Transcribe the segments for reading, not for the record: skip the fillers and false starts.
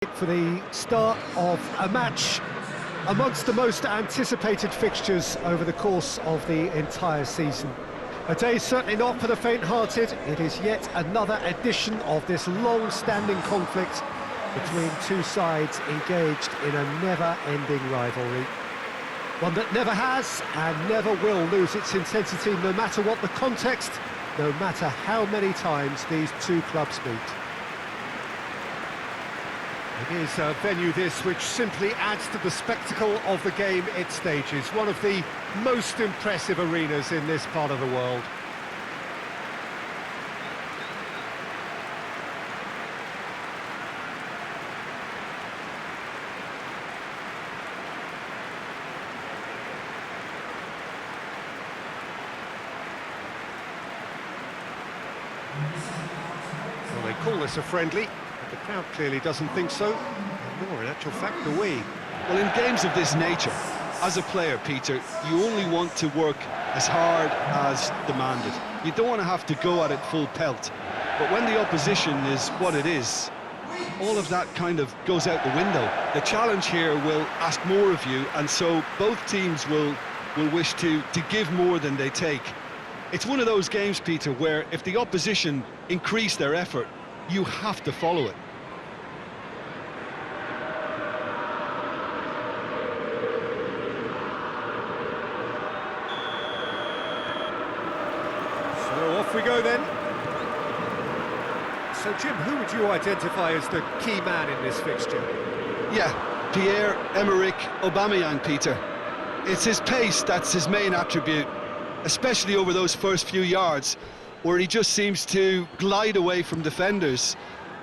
For the start of a match amongst the most anticipated fixtures over the course of the entire season. A day certainly not for the faint-hearted. It is yet another edition of this long-standing conflict between two sides engaged in a never-ending rivalry. One that never has and never will lose its intensity, no matter what the context, no matter how many times these two clubs meet. It is a venue this which simply adds to the spectacle of the game it stages. One of the most impressive arenas in this part of the world. Well, they call this a friendly. The crowd clearly doesn't think so, nor in actual fact do we. Well, in games of this nature, as a player, Peter, you only want to work as hard as demanded. You don't want to have to go at it full pelt. But when the opposition is what it is, all of that kind of goes out the window. The challenge here will ask more of you, and so both teams will wish to give more than they take. It's one of those games, Peter, where if the opposition increase their effort, you have to follow it. So off we go then. So Jim, who would you identify as the key man in this fixture? Yeah, Pierre-Emerick Aubameyang, Peter. It's his pace that's his main attribute, especially over those first few yards, where he just seems to glide away from defenders,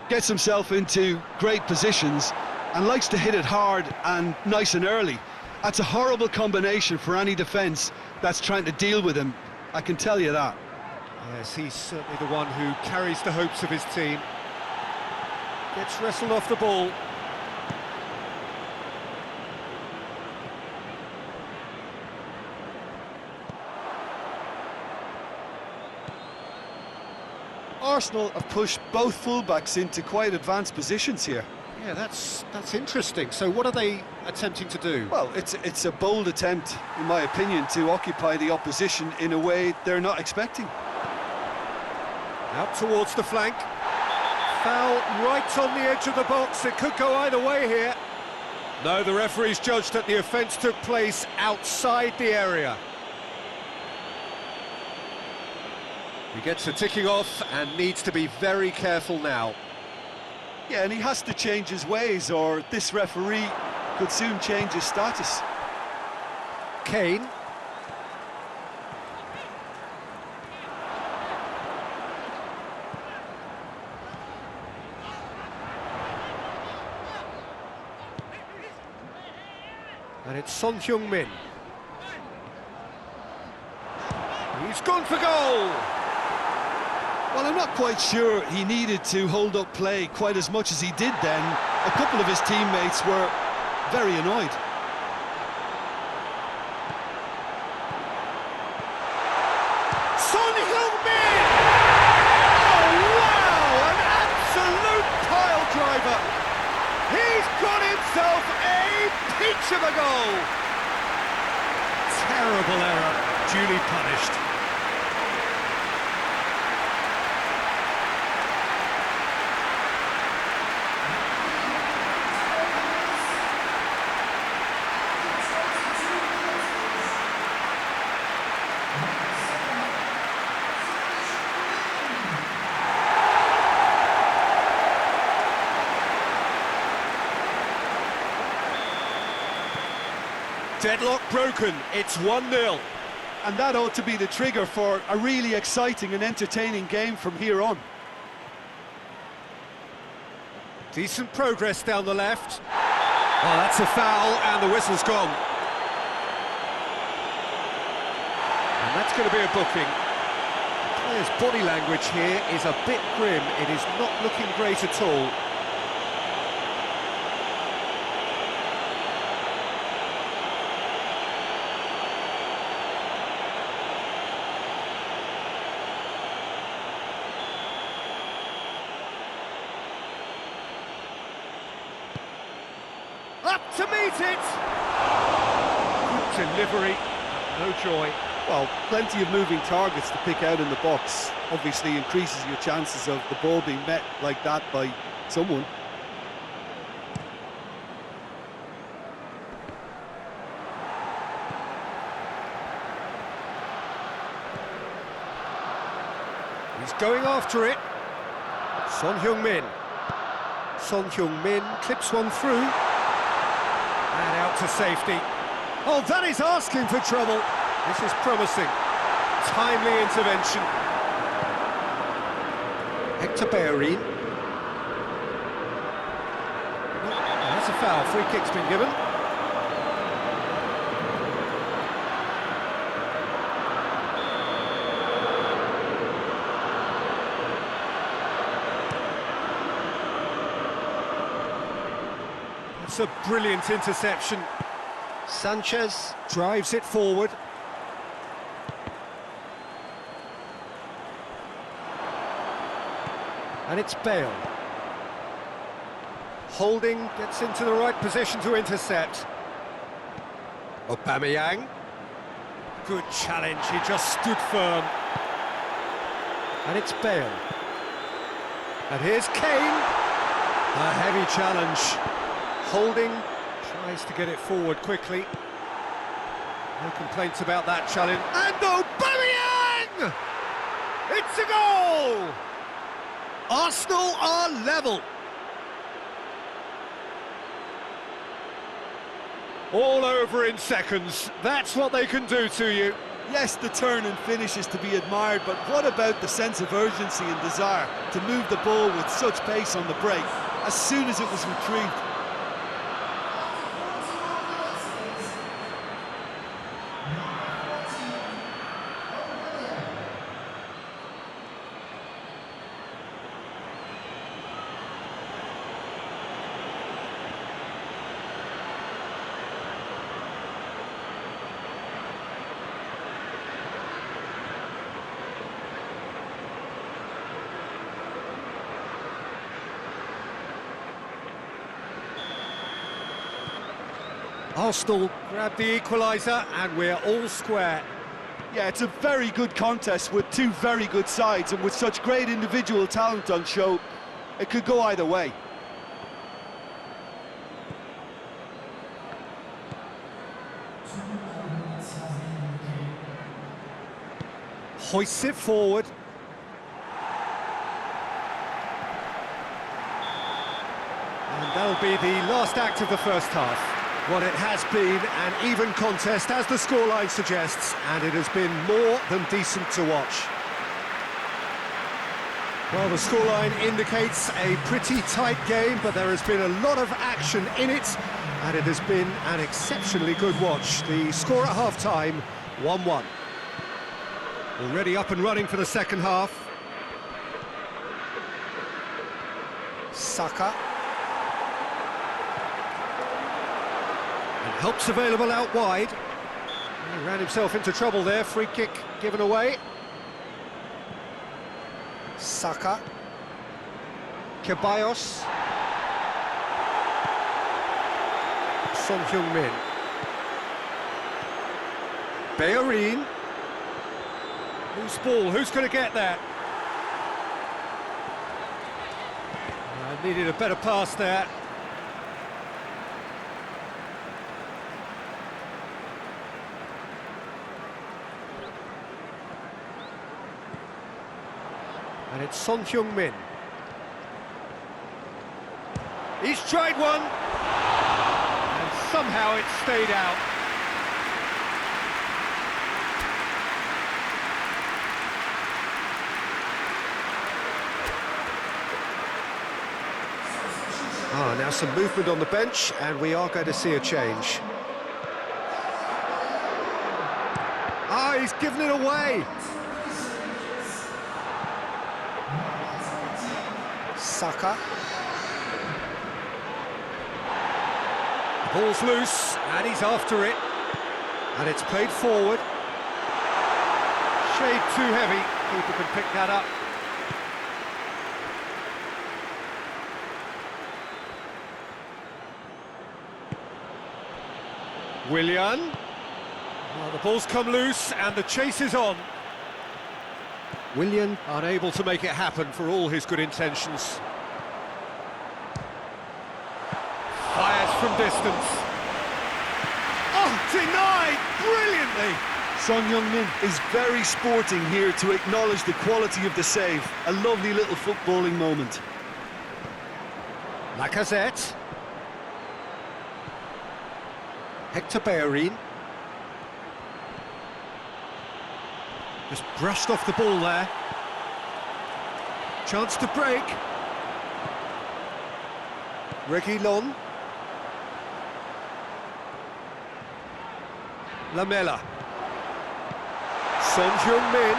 gets himself into great positions, and likes to hit it hard and nice and early. That's a horrible combination for any defence that's trying to deal with him, I can tell you that. Yes, he's certainly the one who carries the hopes of his team. Gets wrestled off the ball. Arsenal have pushed both fullbacks into quite advanced positions here. Yeah, that's interesting. So what are they attempting to do? Well, it's a bold attempt, in my opinion, to occupy the opposition in a way they're not expecting. Out towards the flank. Foul right on the edge of the box. It could go either way here. No, the referee's judged that the offence took place outside the area. He gets a ticking off and needs to be very careful now. Yeah, and he has to change his ways, or this referee could soon change his status. Kane. And it's Son Heung-min. He's gone for goal! Well, I'm not quite sure he needed to hold up play quite as much as he did then. A couple of his teammates were very annoyed. Son Heung-min! Oh, wow! An absolute pile driver! He's got himself a peach of a goal! Terrible error, duly punished. Deadlock broken, it's 1-0. And that ought to be the trigger for a really exciting and entertaining game from here on. Decent progress down the left. Oh, that's a foul, and the whistle's gone. And that's going to be a booking. The player's body language here is a bit grim. It is not looking great at all. Up to meet it! Good delivery, no joy. Well, plenty of moving targets to pick out in the box. Obviously increases your chances of the ball being met like that by someone. He's going after it. Son Heung-min. Son Heung-min clips one through. And out to safety. Oh, that is asking for trouble. This is promising. Timely intervention. Hector Bellerin. That's a foul. Free kick's been given. It's a brilliant interception. Sanchez drives it forward. And it's Bale. Holding gets into the right position to intercept. Aubameyang. Good challenge, he just stood firm. And it's Bale. And here's Kane. A heavy challenge. Holding tries to get it forward quickly. No complaints about that challenge. And Aubameyang! It's a goal! Arsenal are level. All over in seconds. That's what they can do to you. Yes, the turn and finish is to be admired, but what about the sense of urgency and desire to move the ball with such pace on the break as soon as it was retrieved? Arsenal grab the equaliser and we're all square. Yeah, it's a very good contest with two very good sides, and with such great individual talent on show, it could go either way. Hoists it forward. And that'll be the last act of the first half. Well, it has been an even contest, as the scoreline suggests, and it has been more than decent to watch. Well, the scoreline indicates a pretty tight game, but there has been a lot of action in it, and it has been an exceptionally good watch. The score at half-time, 1-1. Already up and running for the second half. Saka. And help's available out wide. He ran himself into trouble there, free kick given away. Saka. Ceballos. Son Heung-min. Bellerin. Who's ball? Who's going to get that? Needed a better pass there. And it's Son Heung-min. He's tried one. And somehow it stayed out. Now some movement on the bench, and we are going to see a change. He's given it away. Saka. The ball's loose, and he's after it. And it's played forward. Shade too heavy. Keeper can pick that up. Willian. Well, the ball's come loose and the chase is on. Willian unable to make it happen for all his good intentions. Fires from distance. Oh, denied brilliantly! Son Heung-min is very sporting here to acknowledge the quality of the save. A lovely little footballing moment. Lacazette. Hector Bellerin. Just brushed off the ball there. Chance to break. Reguilon. Lamela. Son Heung-min.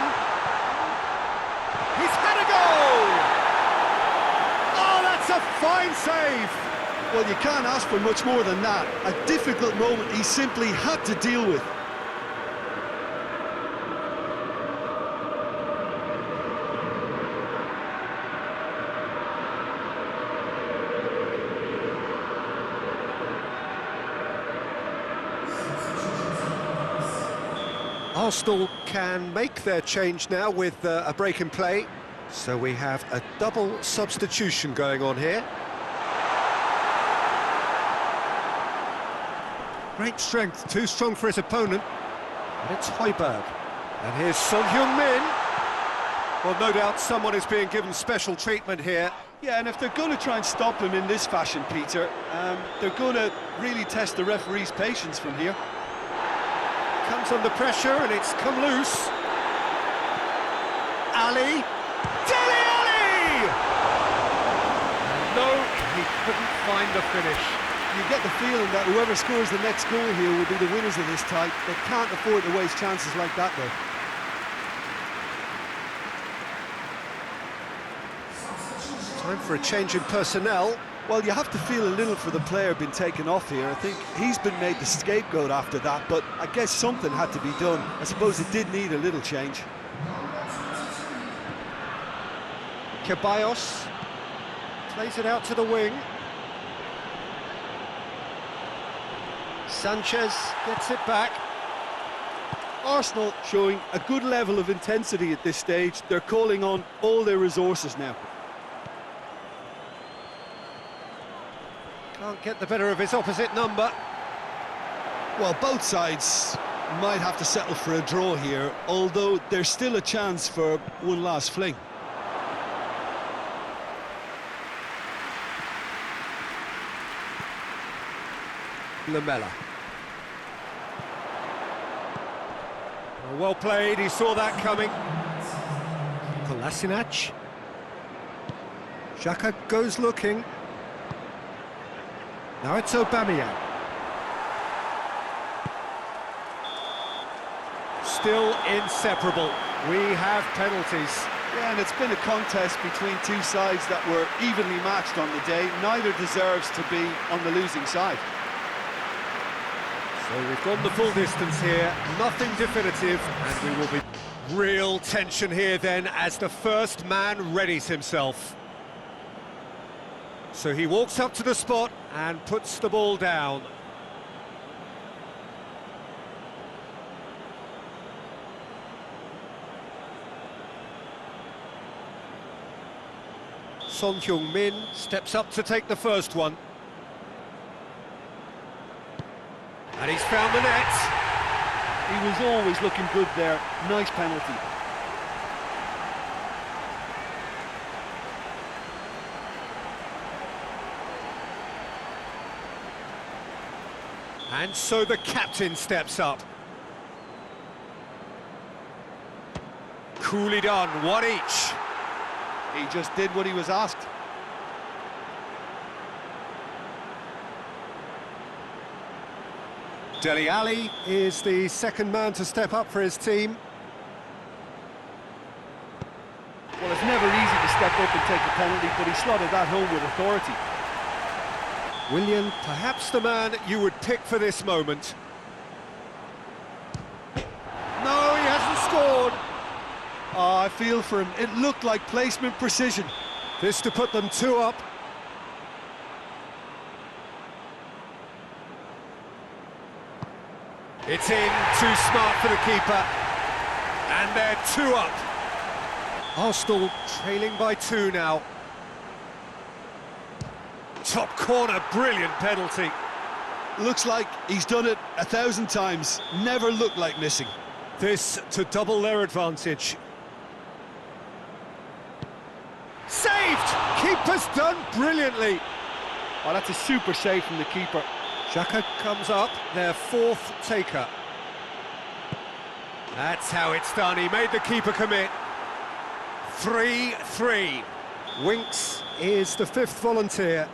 He's had a goal! Oh, that's a fine save! Well, you can't ask for much more than that. A difficult moment he simply had to deal with. Arsenal can make their change now with a break in play. So we have a double substitution going on here. Great strength, too strong for his opponent. And it's Højbjerg. And here's Son Heung-min. Well, no doubt someone is being given special treatment here. Yeah, and if they're going to try and stop him in this fashion, Peter, they're going to really test the referee's patience from here. Comes under pressure and it's come loose. Ali. Dele Alli! No, he couldn't find the finish. You get the feeling that whoever scores the next goal here will be the winners of this tie. They can't afford to waste chances like that, though. Time for a change in personnel. Well, you have to feel a little for the player being taken off here. I think he's been made the scapegoat after that, but I guess something had to be done. I suppose it did need a little change. Ceballos plays it out to the wing. Sanchez gets it back. Arsenal showing a good level of intensity at this stage. They're calling on all their resources now. Can't get the better of his opposite number. Well, both sides might have to settle for a draw here, although there's still a chance for one last fling. Lamela. Well played, he saw that coming. Kolasinac. Xhaka goes looking. Now it's Aubameyang. Still inseparable. We have penalties. Yeah, and it's been a contest between two sides that were evenly matched on the day. Neither deserves to be on the losing side. So we've gone the full distance here, nothing definitive, and we will be... Real tension here then as the first man readies himself. So he walks up to the spot and puts the ball down. Son Heung-min steps up to take the first one. And he's found the net. He was always looking good there. Nice penalty. And so the captain steps up. Coolly done, one each. He just did what he was asked. Dele Alli is the second man to step up for his team. Well, it's never easy to step up and take a penalty, but he slotted that home with authority. Willian, perhaps the man you would pick for this moment. No, he hasn't scored. Oh, I feel for him. It looked like placement precision. This to put them 2 up. It's in, too smart for the keeper. And they're 2 up. Arsenal trailing by 2 now. Top corner, brilliant penalty. Looks like he's done it 1,000 times. Never looked like missing. This to double their advantage. Saved! Keeper's done brilliantly. Oh, that's a super save from the keeper. Xhaka comes up, their 4th taker. That's how it's done, he made the keeper commit. 3-3. Winks is the 5th volunteer.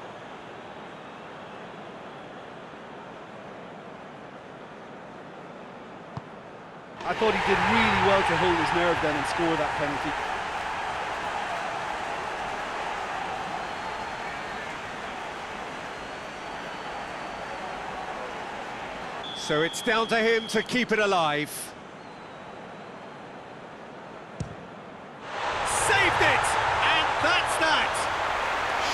I thought he did really well to hold his nerve then and score that penalty. So it's down to him to keep it alive. Saved it! And that's that!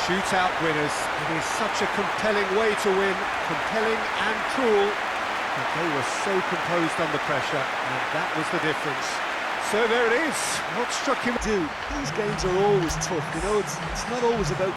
Shootout winners. It is such a compelling way to win. Compelling and cool. But they were so composed under pressure, and that was the difference. So there it is. What struck him? These games are always tough, you know, it's not always about